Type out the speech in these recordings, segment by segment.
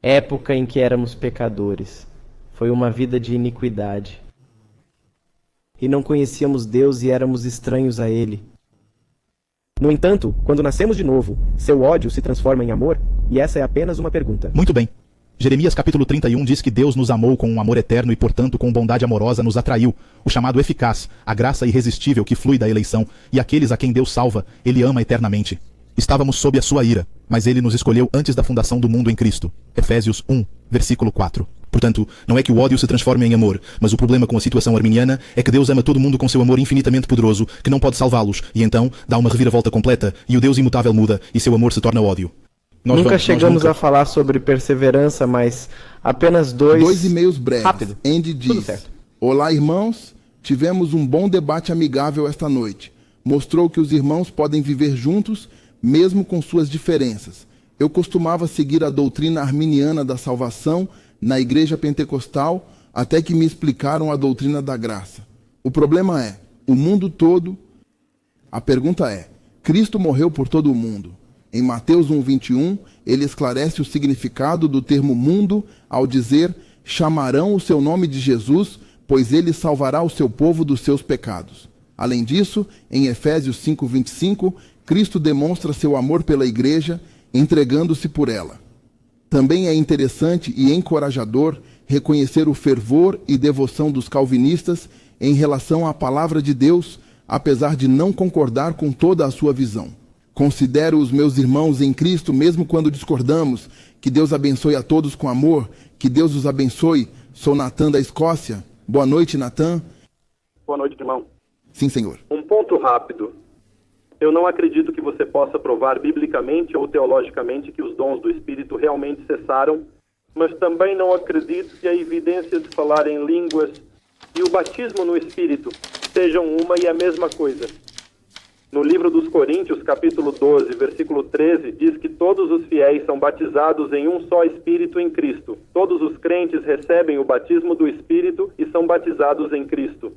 época em que éramos pecadores. Foi uma vida de iniquidade. E não conhecíamos Deus e éramos estranhos a Ele. No entanto, quando nascemos de novo, seu ódio se transforma em amor? E essa é apenas uma pergunta. Muito bem. Jeremias capítulo 31 diz que Deus nos amou com um amor eterno e, portanto, com bondade amorosa nos atraiu. O chamado eficaz, a graça irresistível que flui da eleição, e aqueles a quem Deus salva, Ele ama eternamente. Estávamos sob a sua ira, mas Ele nos escolheu antes da fundação do mundo em Cristo. Efésios 1, versículo 4. Portanto, não é que o ódio se transforme em amor, mas o problema com a situação arminiana é que Deus ama todo mundo com seu amor infinitamente poderoso, que não pode salvá-los, e então dá uma reviravolta completa, e o Deus imutável muda, e seu amor se torna ódio. Nunca chegamos a falar sobre perseverança, mas apenas dois e-mails breves. Rápido. Andy Tudo diz: certo. Olá, irmãos. Tivemos um bom debate amigável esta noite. Mostrou que os irmãos podem viver juntos, mesmo com suas diferenças. Eu costumava seguir a doutrina arminiana da salvação na igreja pentecostal, até que me explicaram a doutrina da graça. O problema é, o mundo todo... A pergunta é, Cristo morreu por todo o mundo. Em Mateus 1:21, ele esclarece o significado do termo mundo ao dizer: chamarão o seu nome de Jesus, pois ele salvará o seu povo dos seus pecados. Além disso, em Efésios 5:25, Cristo demonstra seu amor pela igreja, entregando-se por ela. Também é interessante e encorajador reconhecer o fervor e devoção dos calvinistas em relação à palavra de Deus, apesar de não concordar com toda a sua visão. Considero os meus irmãos em Cristo, mesmo quando discordamos. Que Deus abençoe a todos com amor. Que Deus os abençoe. Sou Natan da Escócia. Boa noite, Natan. Boa noite, irmão. Sim, senhor. Um ponto rápido. Eu não acredito que você possa provar biblicamente ou teologicamente que os dons do Espírito realmente cessaram, mas também não acredito que a evidência de falar em línguas e o batismo no Espírito sejam uma e a mesma coisa. No livro dos Coríntios, capítulo 12, versículo 13, diz que todos os fiéis são batizados em um só Espírito em Cristo. Todos os crentes recebem o batismo do Espírito e são batizados em Cristo.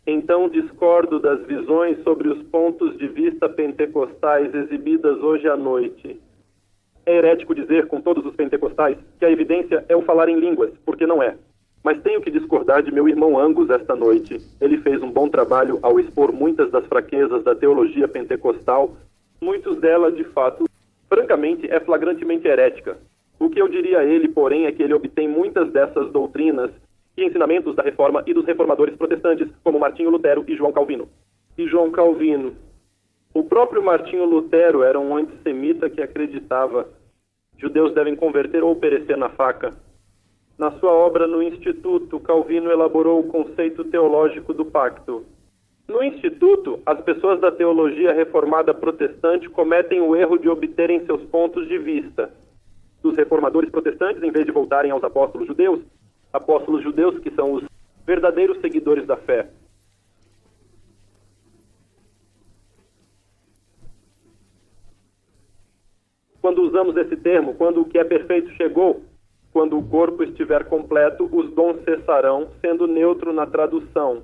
Então discordo das visões sobre os pontos de vista pentecostais exibidas hoje à noite. É herético dizer com todos os pentecostais que a evidência é o falar em línguas, porque não é. Mas tenho que discordar de meu irmão Angus esta noite. Ele fez um bom trabalho ao expor muitas das fraquezas da teologia pentecostal, muitos dela, de fato, francamente, é flagrantemente herética. O que eu diria a ele, porém, é que ele obtém muitas dessas doutrinas e ensinamentos da Reforma e dos reformadores protestantes, como Martinho Lutero e João Calvino. E João Calvino. O próprio Martinho Lutero era um antissemita que acreditava: judeus devem converter ou perecer na faca. Na sua obra No Instituto, Calvino elaborou o conceito teológico do pacto. No Instituto, as pessoas da teologia reformada protestante cometem o erro de obterem seus pontos de vista dos reformadores protestantes, em vez de voltarem aos apóstolos judeus que são os verdadeiros seguidores da fé. Quando usamos esse termo, quando o que é perfeito chegou, quando o corpo estiver completo, os dons cessarão, sendo neutro na tradução.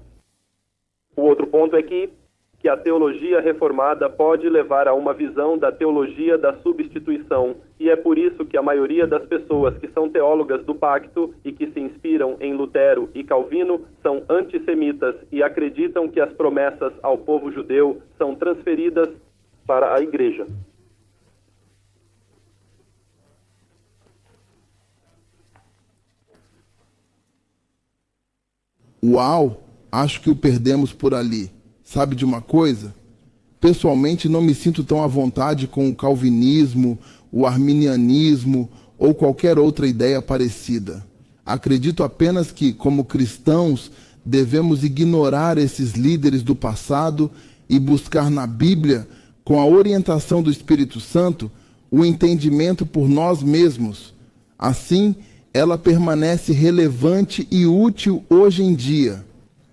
O outro ponto é que a teologia reformada pode levar a uma visão da teologia da substituição, e é por isso que a maioria das pessoas que são teólogas do pacto e que se inspiram em Lutero e Calvino são antissemitas e acreditam que as promessas ao povo judeu são transferidas para a igreja. Uau, acho que o perdemos por ali. Sabe de uma coisa? Pessoalmente não me sinto tão à vontade com o calvinismo, o arminianismo ou qualquer outra ideia parecida. Acredito apenas que, como cristãos, devemos ignorar esses líderes do passado e buscar na Bíblia, com a orientação do Espírito Santo, o entendimento por nós mesmos. Assim, ela permanece relevante e útil hoje em dia.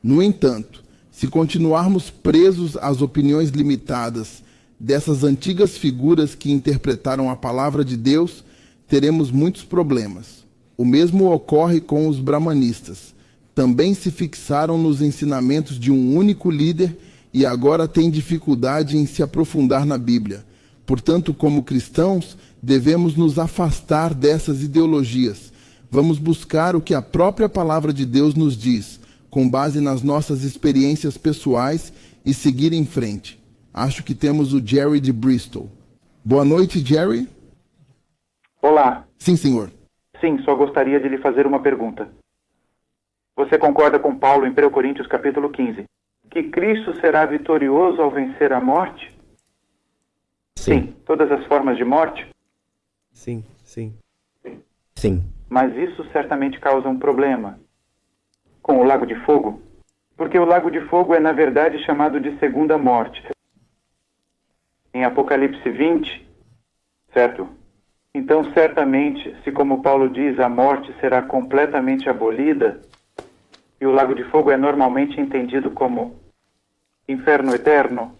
No entanto, se continuarmos presos às opiniões limitadas dessas antigas figuras que interpretaram a palavra de Deus, teremos muitos problemas. O mesmo ocorre com os brahmanistas. Também se fixaram nos ensinamentos de um único líder e agora têm dificuldade em se aprofundar na Bíblia. Portanto, como cristãos, devemos nos afastar dessas ideologias. Vamos buscar o que a própria palavra de Deus nos diz, com base nas nossas experiências pessoais, e seguir em frente. Acho que temos o Jerry de Bristol. Boa noite, Jerry. Olá. Sim, senhor. Sim, só gostaria de lhe fazer uma pergunta. Você concorda com Paulo em 1 Coríntios capítulo 15, que Cristo será vitorioso ao vencer a morte? Sim. Todas as formas de morte? Sim, sim. Sim. Mas isso certamente causa um problema com o lago de fogo, porque o lago de fogo é na verdade chamado de segunda morte. Em Apocalipse 20, certo? Então, certamente, se como Paulo diz, a morte será completamente abolida, e o lago de fogo é normalmente entendido como inferno eterno,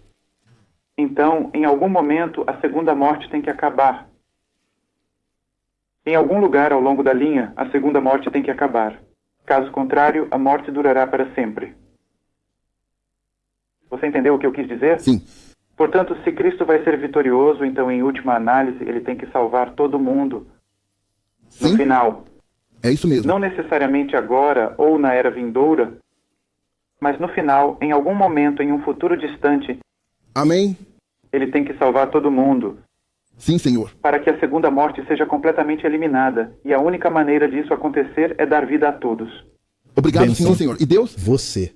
então, em algum momento, a segunda morte tem que acabar. Em algum lugar ao longo da linha, a segunda morte tem que acabar. Caso contrário, a morte durará para sempre. Você entendeu o que eu quis dizer? Sim. Portanto, se Cristo vai ser vitorioso, então, em última análise, ele tem que salvar todo mundo. No Sim. final. É isso mesmo. Não necessariamente agora ou na era vindoura, mas no final, em algum momento, em um futuro distante, Amém? ele tem que salvar todo mundo, Sim, senhor. para que a segunda morte seja completamente eliminada. E a única maneira disso acontecer é dar vida a todos. Obrigado, Benção. senhor. E Deus? Você.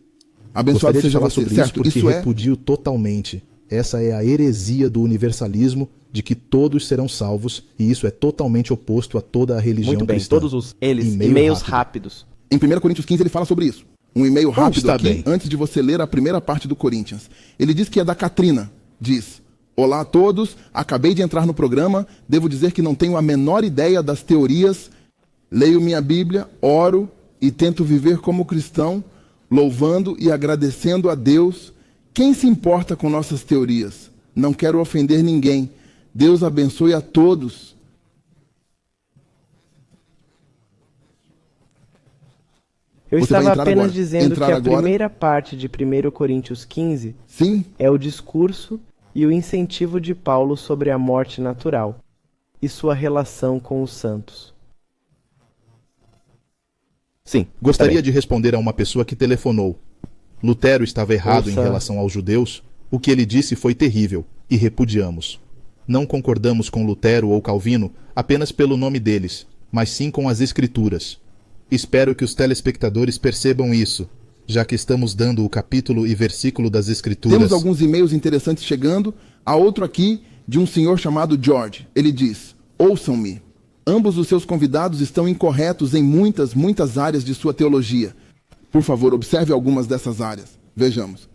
Abençoado Gostaria de seja falar você. sobre isso Certo, porque isso é... repudio totalmente. Essa é a heresia do universalismo de que todos serão salvos, e isso é totalmente oposto a toda a religião Muito bem, cristã. todos os eles, E-mail e-mails rápido. rápidos. Em 1 Coríntios 15 ele fala sobre isso. Um e-mail rápido está aqui, bem. antes de você ler a primeira parte do Coríntios. Ele diz que é da Katrina. Diz: olá a todos, acabei de entrar no programa, devo dizer que não tenho a menor ideia das teorias, leio minha Bíblia, oro e tento viver como cristão, louvando e agradecendo a Deus. Quem se importa com nossas teorias? Não quero ofender ninguém. Deus abençoe a todos. Eu Você vai estava entrar apenas agora. dizendo Entrar que a agora. primeira parte de 1 Coríntios 15 Sim? é o discurso e o incentivo de Paulo sobre a morte natural e sua relação com os santos. Sim, gostaria de responder a uma pessoa que telefonou. Lutero estava errado Ouça. em relação aos judeus. O que ele disse foi terrível, e repudiamos. Não concordamos com Lutero ou Calvino apenas pelo nome deles, mas sim com as Escrituras. Espero que os telespectadores percebam isso, já que estamos dando o capítulo e versículo das Escrituras. Temos alguns e-mails interessantes chegando. Há outro aqui de um senhor chamado George. Ele diz: ouçam-me. Ambos os seus convidados estão incorretos em muitas áreas de sua teologia. Por favor, observe algumas dessas áreas. Vejamos.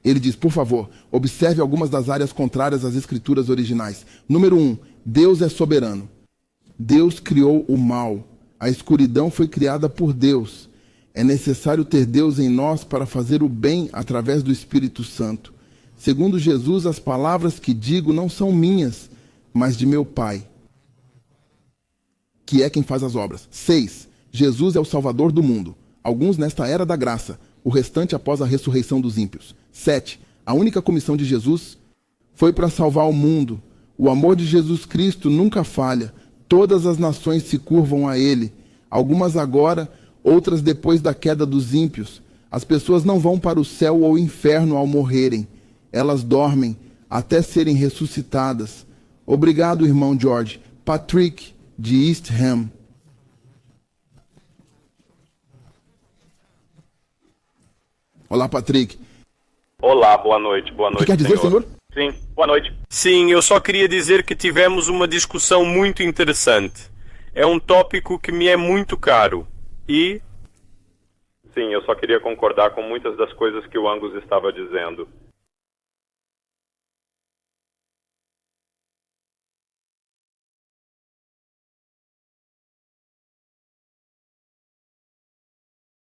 Ele diz, por favor, observe algumas das áreas contrárias às escrituras originais. Número 1, Deus é soberano. Deus criou o mal. A escuridão foi criada por Deus. É necessário ter Deus em nós para fazer o bem através do Espírito Santo. Segundo Jesus, as palavras que digo não são minhas, mas de meu Pai, que é quem faz as obras. 6. Jesus é o Salvador do mundo. Alguns nesta era da graça, o restante após a ressurreição dos ímpios. 7. A única comissão de Jesus foi para salvar o mundo. O amor de Jesus Cristo nunca falha. Todas as nações se curvam a Ele. Algumas agora, outras depois da queda dos ímpios. As pessoas não vão para o céu ou inferno ao morrerem. Elas dormem até serem ressuscitadas. Obrigado, irmão George. Patrick, de East Ham. Olá, Patrick. Olá, boa noite. Boa noite, O que quer dizer, senhor? Sim, boa noite. Sim, eu só queria dizer que tivemos uma discussão muito interessante. É um tópico que me é muito caro. E Sim, eu só queria concordar com muitas das coisas que o Angus estava dizendo.